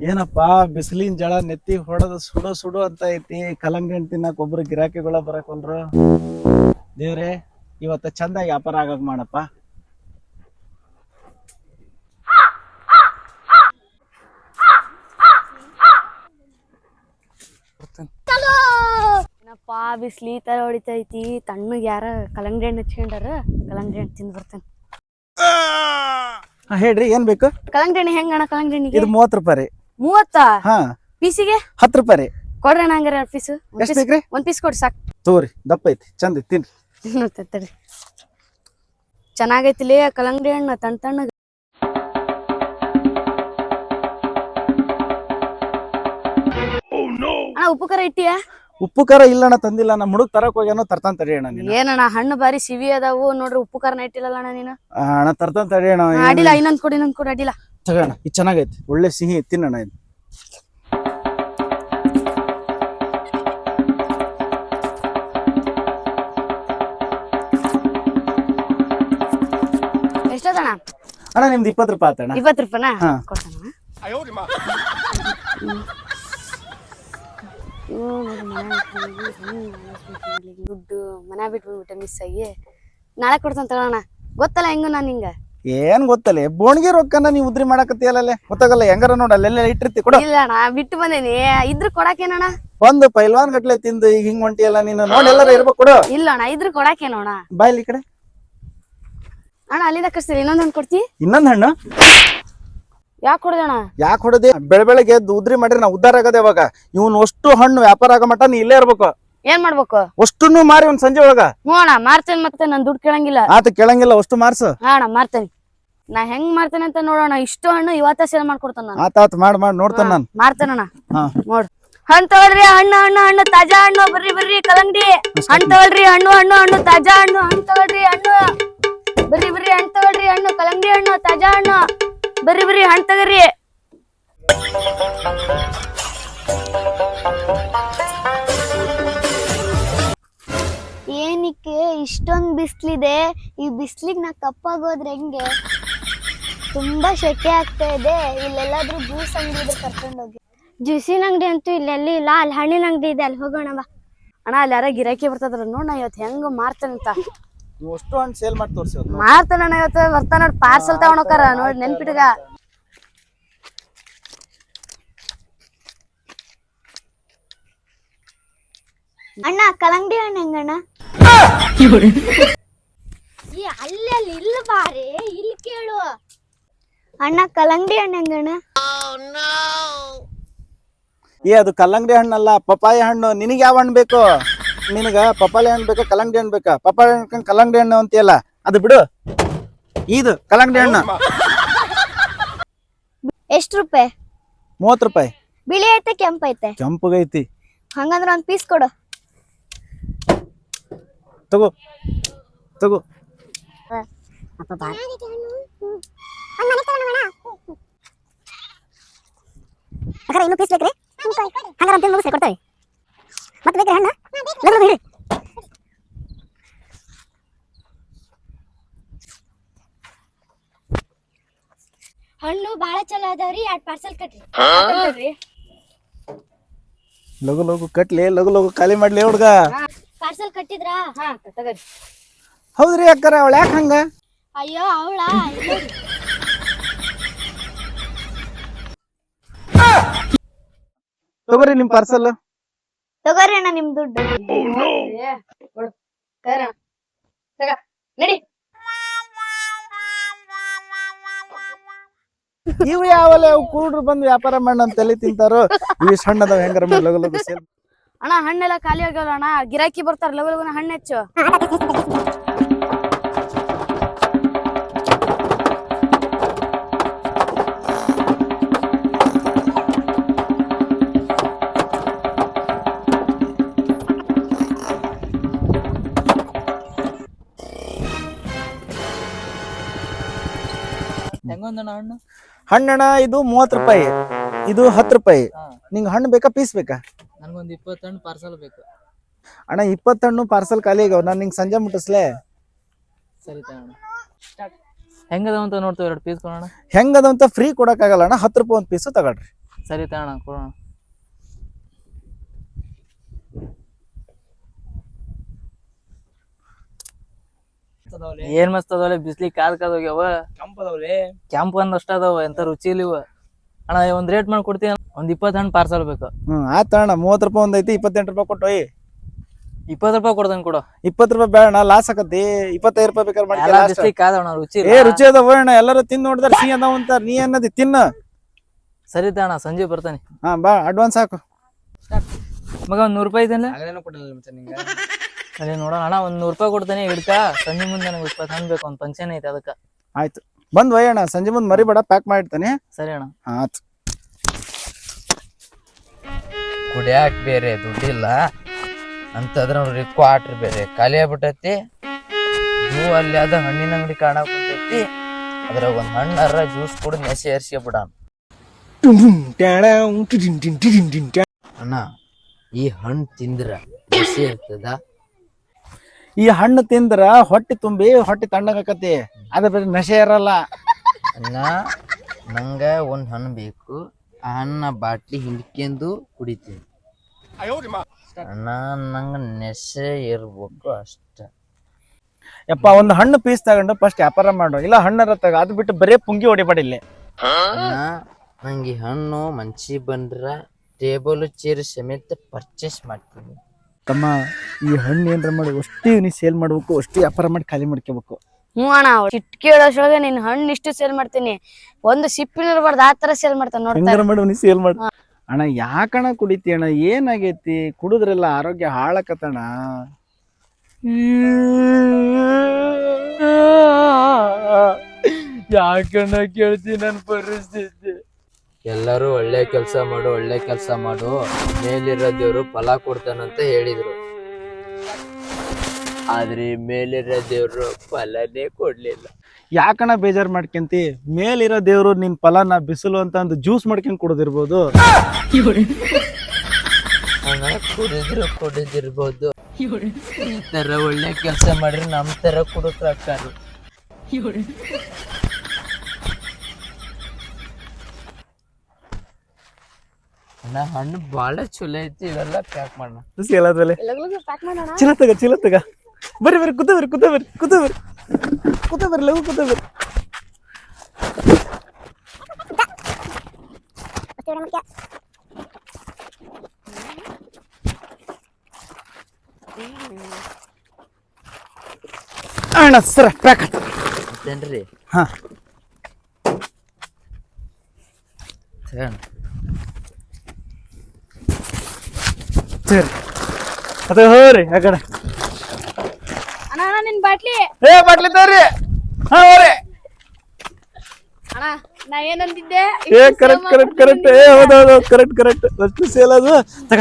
ಏನಪ್ಪಾ ಬಿಸಿಲಿನ ಜಳ ನೆತ್ತಿ ಹೊಡೆದ ಸುಡು ಸುಡು ಅಂತ ಐತಿ. ಕಲ್ಲಂಗಡಿ ಹಣ್ಣು ತಿನ್ನಕ್ ಒಬ್ರು ಗಿರಾಕಿಗಳ ಬರಕೊಂಡ್ರು. ದೇವ್ರೆ ಇವತ್ತ ಚಂದಾಗಿ ವ್ಯಾಪಾರ ಆಗಕ್ ಮಾಡಪ್ಪ. ಏನಪ್ಪಾ ಬಿಸ್ಲಿ ತರ ಹೊಡಿತೈತಿ. ತಣ್ಣಗ್ ಯಾರ ಕಲ್ಲಂಗಡಿ ಹಣ್ಣು ಹಚ್ಕೊಂಡಾರ. ಕಲ್ಲಂಗಡಿ ಹಣ್ಣು ತಿಂದ್ ಬರ್ತೇನೆ. ಹೇಳ್ರಿ ಏನ್ ಬೇಕು? ಕಲ್ಲಂಗಡಿ ಹಣ್ಣು ಹೆಂಗಣ? ಕಲ್ಲಂಗಡಿ ಹಣ್ಣಿಗೆ ಇದು 30 ರೂಪಾಯಿ ರೀ. 30? ಹಾ. ಪೀಸಿಗೆ 10 ರೂಪಾಯಿ ರೀ. ಕೊಡ್ರಿ ಅಣ್ಣ ಹಂಗಾರ 2 ಪೀಸ್. ಎಷ್ಟ್ ಬೇಕ್ರಿ? 1 ಪೀಸ್ ಕೊಡ್ರಿ ಸಾಕು. ತಗೋರಿ, ದಪ್ಪ ಐತಿ, ಚಂದ ಐತಿ, ತಿನ್ರಿ. ಚೆನ್ನಾಗೈತಿಲಿ ಕಲ್ಲಂಗಡಿ ಹಣ್ಣು ತಣ್ಣ ತಣ್ಣಗ. ಅಣ್ಣ ಉಪ್ಪು ಖಾರ ಇಟ್ಟಿಯ? ಉಪ್ಪು ಖಾರ ಇಲ್ಲಣ್ಣ, ತಂದಿಲ್ಲ. ನಮ್ಮ ಹುಡುಗ ತರಕ್ ಹೋಗ್ಯಾನೋ, ತರ್ತಾನ ತಡಿ ಅಣ್ಣ. ಏನಣ್ಣ ಹಣ್ಣು ಬಾರಿ ಸಿವಿ ಅದಾವು ನೋಡ್ರಿ. ಉಪ್ಪು ಖಾರನ ಇಟ್ಟಿಲ್ಲಲ್ಲ ಅಣ್ಣ ನೀನು. ಅಣ್ಣ ತರ್ತಾನ ತಡಿ ಅಣ್ಣ. ಅಡಿಲ್ಲ, ಇನ್ನೊಂದ್ ಕೊಡಿ ಅಡಿಲ್ಲ. ತಗೋಣ, ಇದು ಚೆನ್ನಾಗೈತಿ, ಒಳ್ಳೆ ಸಿಹಿ, ತಿನ್ನಣ್ಣ ಇದು. ಎಷ್ಟದಣ್ಣ? ಅಣ್ಣ ನಿಮ್ದು 20 ರೂಪಾಯಿ ಆತಣ್ಣ. 20 ರೂಪಾಯಿನಾ? ಹಾ. ಕೊಡ್ತಾನ. ದುಡ್ಡು ಮನೆ ಬಿಟ್ಟು ಬಂದ್ಬಿಟ್ಟೆ ಮಿಸ್ ಆಗಿ. ನಾಳೆ ಕೊಡ್ತಾನ ತಗೋಣ. ಗೊತ್ತಲ್ಲ ಹೆಂಗು ನಾನು ಹಿಂಗ. ಏನ್ ಗೊತ್ತಲ್ಲ, ಬೋಣಿಗೆ ರೊಕ್ಕನ ನೀವು ಉದ್ರಿ ಮಾಡಕತ್ತಿಯಲ್ಲ, ಗೊತ್ತಾಗಲ್ಲ. ಹೆಂಗಾರ ನೋಡ ಅಲ್ಲೆಲ್ಲ ಇಟ್ಟಿರ್ತಿ, ಕೊಡು. ಇಲ್ಲ ಅಣ್ಣ, ಬಿಟ್ಟು ಬಂದೇನಿ. ಇದ್ರು ಕೊಡಾಕೇನಣ್ಣ? ಒಂದು ಪೈಲ್ವಾನ್ ಗಟ್ಲೆ ತಿಂದು ಈಗ ಹಿಂಗ್ ಹೊಂಟಿಯಲ್ಲ ನೀನು. ನೋಡಿ ಎಲ್ಲಾರ ಇರ್ಬೇಕು, ಕೊಡು. ಇಲ್ಲ ಅಣ್ಣ, ಇದ್ರು ಕೊಡಾಕೇನೋಣ. ಬಾಯ್ಲಿ ಈ ಕಡೆ. ಅಣ್ಣ ಅಲ್ಲಿಂದ ಕಳಿಸ್ತೀರಿ. ಇನ್ನೊಂದ್ ಹಣ್ಣು ಕೊಡ್ತಿ? ಇನ್ನೊಂದ್ ಹಣ್ಣು ಯಾಕೆ ಕೊಡ್ದಣ್ಣ? ಯಾಕೆ ಹೊಡೆದೆ? ಬೆಳಗ್ಗೆ ಎದ್ದು ಉದ್ರಿ ಮಾಡ್ರಿ ನಾ ಉದ್ದಾರ ಆಗದೆ. ಇವಾಗ ಇವ್ನು ಅಷ್ಟು ಹಣ್ಣು ವ್ಯಾಪಾರ ಆಗೋ ಮಟ್ಟ ನೀ ಇಲ್ಲೇ ಇರ್ಬೇಕು. ಏನ್ ಮಾಡ್ಬೇಕು? ಅಷ್ಟನ್ನು ಮಾರಿ ಒಂದ್ ಸಂಜೆ ಒಳಗ. ಹ್ಞೂ ಅಣ್ಣ ಮಾರ್ತೇನೆ. ಮತ್ತೆ ನನ್ ದುಡ್ಡು ಕೇಳಂಗಿಲ್ಲ. ಆತ ಕೇಳಂಗಿಲ್ಲ, ಅಷ್ಟು ಮಾರ್ಸು. ಹಾ ಅಣ್ಣ ಮಾರ್ತೇನೆ. ನಾ ಹೆಂಗ್ ಮಾಡ್ತೇನೆ ಅಂತ ನೋಡೋಣ. ಇಷ್ಟು ಹಣ್ಣು ಇವತ್ತ ಸೇಲ್ ಮಾಡ್ಕೊಡ್ತಾನ ನಾನು. ಆತ ಮಾಡ್ ನೋಡ್ತಾನ ನಾನು. ಮಾಡ್ತೇನಣ್ಣ. ಹಾ ನೋಡ್ ಹಣ್ಣು ತಗೊಳ್ರಿ. ಹಣ್ಣು ತಾಜಾ ಹಣ್ಣು. ಬರ್ರಿ ಕಲ್ಲಂಗಡಿ ಹಣ್ಣು ತಗೊಳ್ರಿ. ಹಣ್ಣು ತಾಜಾ ಹಣ್ಣು ತಗೊಳ್ರಿ. ಹಣ್ಣು ಬರ್ರಿ ಹಣ್ಣು ತಗೊಳ್ರಿ. ಹಣ್ಣು ಕಲ್ಲಂಗಡಿ ಹಣ್ಣು ತಾಜಾ ಹಣ್ಣು. ಬರ್ರಿ ಹಣ್ಣು ತಗೊಳ್ರಿ. ಏನಕ್ಕೆ ಇಷ್ಟೊಂದು ಬಿಸಿಲಿದೆ? ಈ ಬಿಸಿಲಿಗೆ ನಾ ಕಪ್ಪಾಗೋದ್ರೆ ಹೆಂಗೆ? ತುಂಬಾ ಶೆಕೆ ಆಗ್ತಾ ಇದೆ. ಇಲ್ಲೆಲ್ಲಾದ್ರೂ ಜ್ಯೂಸ್ ಅಂಗಡಿ ಇದ್ರೆ ಕರ್ಕೊಂಡೋಗಿ. ಜ್ಯೂಸಿನ ಅಂಗಡಿ ಅಂತೂ ಇಲ್ಲೆಲ್ಲಿ ಇಲ್ಲ. ಅಲ್ಲಿ ಹಣ್ಣಿನ ಅಂಗಡಿ ಇದೆ, ಅಲ್ಲಿ ಹೋಗೋಣ ಬಾ. ಅಣ್ಣ ಅಲ್ಲಿ ಯಾರ ಗಿರಾಕಿ ಬರ್ತದ್ರ ನೋಡ್. ನಾ ಇವತ್ತು ಹೆಂಗ ಮಾರ್ತೇನಂತ. ನೀವು ಅಷ್ಟು ಹಣ್ಣು ಸೇಲ್ ಮಾಡಿ ತೋರಿಸಿ. ಮಾರ್ತಾನಣ್ಣ ಇವತ್ತು. ಬರ್ತಾನ ನೋಡಿ, ಪಾರ್ಸಲ್ ತಗೊಂಡೋಕಾರ ನೋಡಿ, ನೆನ್ಪಿಟ್ಗ. ಅಣ್ಣ ಕಲ್ಲಂಗಡಿ ಹಣ್ಣು ಹೆಂಗಣ್ಣ? ಅಲ್ಲಲ್ಲಿ ಇಲ್ಲ ಬಾರೆ, ಇಲ್ಲಿ ಕೇಳು. ಅಣ್ಣ ಕಲ್ಲಂಗಡಿ ಹಣ್ಣು ಹೆಂಗಣ್ಣ? ಅದು ಕಲ್ಲಂಗಡಿ ಹಣ್ಣಲ್ಲ, ಪಪಾಯ ಹಣ್ಣು. ನಿನಗೆ ಯಾವ ಹಣ್ಣು ಬೇಕು? ನಿನಗ ಪಪಾಯ ಹಣ್ಣು ಬೇಕಾ, ಕಲ್ಲಂಗಡಿ ಹಣ್ಣು ಬೇಕಾ? ಪಪಾಯ ಹಣ್ಣು ಕಲ್ಲಂಗಡಿ ಹಣ್ಣು ಅಂತೀಯಲ್ಲ, ಅದು ಬಿಡು. ಇದು ಕಲ್ಲಂಗಡಿ ಹಣ್ಣು. ಎಷ್ಟು ರೂಪಾಯಿ? 30 ರೂಪಾಯಿ. ಬಿಳಿ ಐತೆ ಕೆಂಪು ಐತೆ? ಕೆಂಪಗೈತಿ. ಹಂಗಂದ್ರ ಒಂದ್ ಪೀಸ್ ಕೊಡು. ತಗೋ. ಇನ್ನೂ ಪೀಸ್ ಬೇಕ್ರಿ? ಹಂಗಾರ ಅಂತ ಮುಗಿಸಿ ಕೊಡ್ತೇವೆ. ಮತ್ತೆ ಬೇಕ್ರಿ ಹಣ್ಣು? ಹೇಳಿ. ಹಣ್ಣು ಬಹಳ ಚಲೋ ಅದಾವ್ರಿ. 2 ಪಾರ್ಸಲ್ ಕಟ್ರಿ. ಲಗು ಕಟ್ಲಿ, ಲಗು ಖಾಲಿ ಮಾಡ್ಲಿ ಹುಡ್ಗ. ಪಾರ್ಸಲ್ ಕಟ್ಟಿದ್ರಾ? ಹಾ ತಗೋರಿ. ಹೌದ್ರಿ ಅಕ್ಕಾರ, ಅವಳ ಯಾಕೆ ಹಂಗ? ಅಯ್ಯೋ ಅವಳ ತಗೋರಿ ನಿಮ್ ಪಾರ್ಸಲ್. ತಗೋರಿ ಅಣ್ಣ ನಿಮ್ ದುಡ್ಡು. ನಡಿ. ಇವು ಯಾವಲ್ಲ ಕೂಡ್ರು ಬಂದು ವ್ಯಾಪಾರ ಮಾಡ ಅಂತ ತಲೆ ತಿಂತಾರೋ. ಇವು ಸಣ್ಣ ಅದಾವ, ಹೆಂಗಾರ ಲಗು ಸೇಲ್. ಅಣ್ಣ ಹಣ್ಣೆಲ್ಲ ಖಾಲಿ ಆಗ್ಯಾವಲ್ಲ ಅಣ್ಣ. ಗಿರಾಕಿ ಬರ್ತಾರ, ಲಗು ಹಣ್ಣು ಹೆಚ್ಚು. ಹಣ್ಣಣ್ಣ ಇದು 30 ರೂಪಾಯಿ, ಇದು 10 ರೂಪಾಯಿ. ನಿಂಗೆ ಹಣ್ಣು ಬೇಕಾ ಪೀಸ್ ಬೇಕಾ? ನನಗೊಂದು 20 ಹಣ್ಣು ಪಾರ್ಸಲ್ ಬೇಕು ಅಣ್ಣ. 20 ಹಣ್ಣು ಪಾರ್ಸಲ್ ಖಾಲಿ ಆಗ್ಯಾವ. ನಾನು ನಿಂಗೆ ಸಂಜೆ ಮುಟ್ಟಿಸ್ಲೆ. ಸರಿ ತಗೋಣ. ಹೆಂಗದಂತ ನೋಡ್ತೇವೆ 2 ಪೀಸ್ ಕೊಡೋಣ. ಹೆಂಗದಂತ ಫ್ರೀ ಕೊಡಕ್ಕಾಗಲ್ಲ ಅಣ್ಣ, 10 ರೂಪಾಯಿ ಒಂದು ಪೀಸು ತಗೊಳ್ರಿ. ಸರಿ ತಗೋಣ ಕೊಡೋಣ. ಏನ್ ಮಸ್ತ್ ಅದಾವಲೆ, ಬಿಸ್ಲಿಗೆ ಕಾದ್ ಹೋಗ್ಯಾವ. ಕೆಂಪ್ ಒಂದ್ ಅಷ್ಟ ಅದಾವ, ಎಂತ ರುಚಿ ಇಲ್ಲ ಇವ. ಅಣ್ಣ ಒಂದ್ ರೇಟ್ ಮಾಡಿ ಕೊಡ್ತೀನಿ, ಒಂದ್ 20 ಹಣ್ಣು ಪಾರ್ಸಲ್ ಬೇಕು. ಆಯ್ತು ಅಣ್ಣ, 30 ರೂಪಾಯಿ ಒಂದ್ ಐತಿ, 28 ರೂಪಾಯಿ ಕೊಟ್ಟು ಒಯ್. 20 ರೂಪಾಯಿ ಕೊಡ್ತಾನೆ ಕೊಡು. 20 ರೂಪಾಯಿ ಬೇಡ ಅಣ್ಣ, ಲಾಸ್ ಆಕತಿ. 25 ರೂಪಾಯಿ ಬೇಕಾದ್ರೆ ಎಲ್ಲ ಮಾಡಿ. ಬಿಸ್ಲಿಗೆ ಕಾದವಣ, ರುಚಿ ಏ ರುಚಿ ಅದಾವ ಅಣ್ಣ, ಎಲ್ಲರೂ ತಿಂದ್ ನೋಡಿದಾರ ಸಿಹಿ ಅದಾವ ಅಂತ. ನೀ ಅನ್ನದಿ ತಿನ್ನ. ಸರಿ ಅಣ್ಣ, ಸಂಜೆ ಬರ್ತಾನೆ. ಹಾ ಬಾ, ಅಡ್ವಾನ್ಸ್ ಹಾಕು. ಮಗ ಒಂದ್ 100 ರೂಪಾಯಿ ಐತಲ್ಲ. ಅದೇ ನೋಡೋಣ ಅಣ್ಣ, ಒಂದ್ 100 ರೂಪಾಯಿ ಕೊಡ್ತಾನೆ, ಹಿಡ್ಕ. ಸಂಜೆ ಮುಂದೆ ನನಗೆ 20 ಹಣ್ಣು ಬೇಕು, ಒಂದ್ ಫಂಕ್ಷನ್ ಐತೆ ಅದಕ್ಕ. ಆಯ್ತು ಬಂದ್ ಒಯ್ಯಣ್ಣ, ಸಂಜೆ ಮುಂದ್ ಮರಿಬೇಡ, ಪ್ಯಾಕ್ ಮಾಡಿರ್ತಾನೆ. ಸರಿ ಅಣ್ಣ. ಆಯ್ತು. ಕುಡಿಯಾಕ ಬೇರೆ ದುಡ್ಡಿಲ್ಲ ಅಂತಂದ್ರ ನೋಡ್ರಿ, ಕ್ವಾಟ್ರ್ ಬೇರೆ ಖಾಲಿ ಆಗ್ಬಿಟ್ಟೈತಿ. ಜೂ ಅಲ್ಲಿ ಅದ ಹಣ್ಣಿನ ಅಂಗಡಿ ಕಾಣಕ್ ಕುಂತೈತಿ, ಅದ್ರ ಒಂದ್ ಹಣ್ಣಾರ ಜ್ಯೂಸ್ ಕುಡಿದ್ ನೆಸೆ ಏರ್ಸಿ ಬಿಡಾನ. ಅಣ್ಣ, ಈ ಹಣ್ಣು ತಿಂದ್ರ ನೆಸೆ ಇರ್ತದ? ಈ ಹಣ್ಣು ತಿಂದ್ರ ಹೊಟ್ಟಿ ತುಂಬಿ ಹೊಟ್ಟಿ ತಣ್ಣಗಾಕತಿ, ಅದ ಬೇರೆ ನಶೆ ಇರಲ್ಲ. ಅಣ್ಣ, ನಂಗ ಒಂದ್ ಹಣ್ಣು ಬೇಕು, ಆ ಹಣ್ಣ ಬಾಟ್ಲಿ ಹಿಂಡ್ಕೆಂದು ಕುಡಿತೀನಿ. ಅಣ್ಣ, ನಂಗ ನೆಸೆ ಇರ್ಬೇಕು ಅಷ್ಟ. ಯಪ್ಪ, ಒಂದ್ ಹಣ್ಣು ಪೀಸ್ ತಗೊಂಡು ಫಸ್ಟ್ ವ್ಯಾಪಾರ ಮಾಡು, ಇಲ್ಲ ಹಣ್ಣರ ತಗ, ಅದು ಬಿಟ್ಟು ಬರೇ ಪುಂಗಿ ಹೊಡಿಬೇಡಿಲ್ಲಿ. ಅಣ್ಣ, ನಂಗೆ ಈ ಹಣ್ಣು ಮನ್ಸಿ ಬಂದ್ರ ಟೇಬಲ್ ಚೇರ್ ಸಮೇತ ಪರ್ಚೇಸ್ ಮಾಡ್ತೀನಿ. ತಮ್ಮ, ಈ ಹಣ್ಣು ಏನ್ರ ಮಾಡಿ ಅಷ್ಟು ನೀ ಸೇಲ್ ಮಾಡ್ಬೇಕು, ಅಷ್ಟು ವ್ಯಾಪಾರ ಮಾಡಿ ಖಾಲಿ ಮಾಡ್ಕೋಬೇಕು. ಅಣ್ಣ, ಚಿಟ್ಕಿ ಹೇಳೋಷ್ರೊಳಗೆ ನಿನ್ ಹಣ್ಣು ಇಷ್ಟು ಸೇಲ್ ಮಾಡ್ತೀನಿ, ಒಂದು ಸಿಪ್ಪಿನ ಇರ್ಬಾರ್ದು, ಆ ತರ ಸೇಲ್ ಮಾಡ್ತಾನೆ ನೋಡ್ತಾ. ಹೆಂಗಾರ ಮಾಡಿ ನೀ ಸೇಲ್ ಮಾಡು. ಅಣ್ಣ ಯಾಕಣ ಕುಡಿತಿ ಅಣ್ಣ, ಏನಾಗೈತಿ? ಕುಡಿದ್ರೆಲ್ಲ ಆರೋಗ್ಯ ಹಾಳಾಕತ್ತಣ್ಣ. ಯಾಕಣ್ಣ ಕೇಳ್ತಿ ನನ್ ಪರಿಸ್ಥಿತಿ? ಎಲ್ಲರೂ ಒಳ್ಳೆ ಕೆಲಸ ಮಾಡು, ಒಳ್ಳೆ ಕೆಲಸ ಮಾಡು, ಮೇಲಿರೋ ದೇವ್ರು ಫಲ ಕೊಡ್ತಾನಂತ ಹೇಳಿದ್ರು. ಆದ್ರೆ ಮೇಲಿರೋ ದೇವ್ರು ಫಲನೇ ಕೊಡ್ಲಿಲ್ಲ. ಯಾಕಣ್ಣ ಬೇಜಾರ್ ಮಾಡ್ಕೊಂತಿ? ಮೇಲಿರೋ ದೇವ್ರು ನಿನ್ ಫಲನ ಬಿಸಿಲು ಅಂತ ಒಂದು ಜ್ಯೂಸ್ ಮಾಡ್ಕೊಂಡ್ ಕುಡಿದಿರ್ಬೋದು. ಹಣ ಕುಡಿದಿರ್ಬೋದು. ಈ ತರ ಒಳ್ಳೆ ಕೆಲಸ ಮಾಡ್ರಿ ನಮ್ ತರ ಕುಡುಕ್ರಾಕಾರು. ಅಣ್ಣ, ಹಣ್ಣು ಬಾಳ ಚಲೋ ಐತಿ, ಇವೆಲ್ಲ ಪ್ಯಾಕ್ ಮಾಡೋಣ. ಸೇಲ್ ಆದ್ಮೇಲೆ ಚೀಲ ತಗ, ಚೀಲ ತಗ. ಬರ್ರಿ ಬರ್ರಿ, ಕೂತವ್ರಿ ಕೂತವ್ರಿ ಕೂತವ್ರಿ ಕೂತವ್ರಿ, ಲಘು ಕೂತವ್ರಿ. ಅಣ್ಣ ಸರ ಪ್ಯಾಕ್ ಆತ. ಮತ್ತೇನ್ರಿ? ಹಾ ಸರಿ, ಅದ ಹೋರಿ ಆ ಕಡೆ. ಅಣ್ಣ ನಿನ್ ಬಾಟ್ಲಿ. ಏ ಬಾಟ್ಲಿ ತಗೋರಿ. ಹಾ ಹೋರಿ. ಅಣ್ಣ, ನಾ ಏನಂತಿದ್ದೆ? ಏ ಕರೆಕ್ಟ್ ಕರೆಕ್ಟ್ ಕರೆಕ್ಟ್. ಏ ಹೌದೌದು ಕರೆಕ್ಟ್ ಕರೆಕ್ಟ್. ಅಷ್ಟು ಸೇಲ್ ಅದು ತಗ.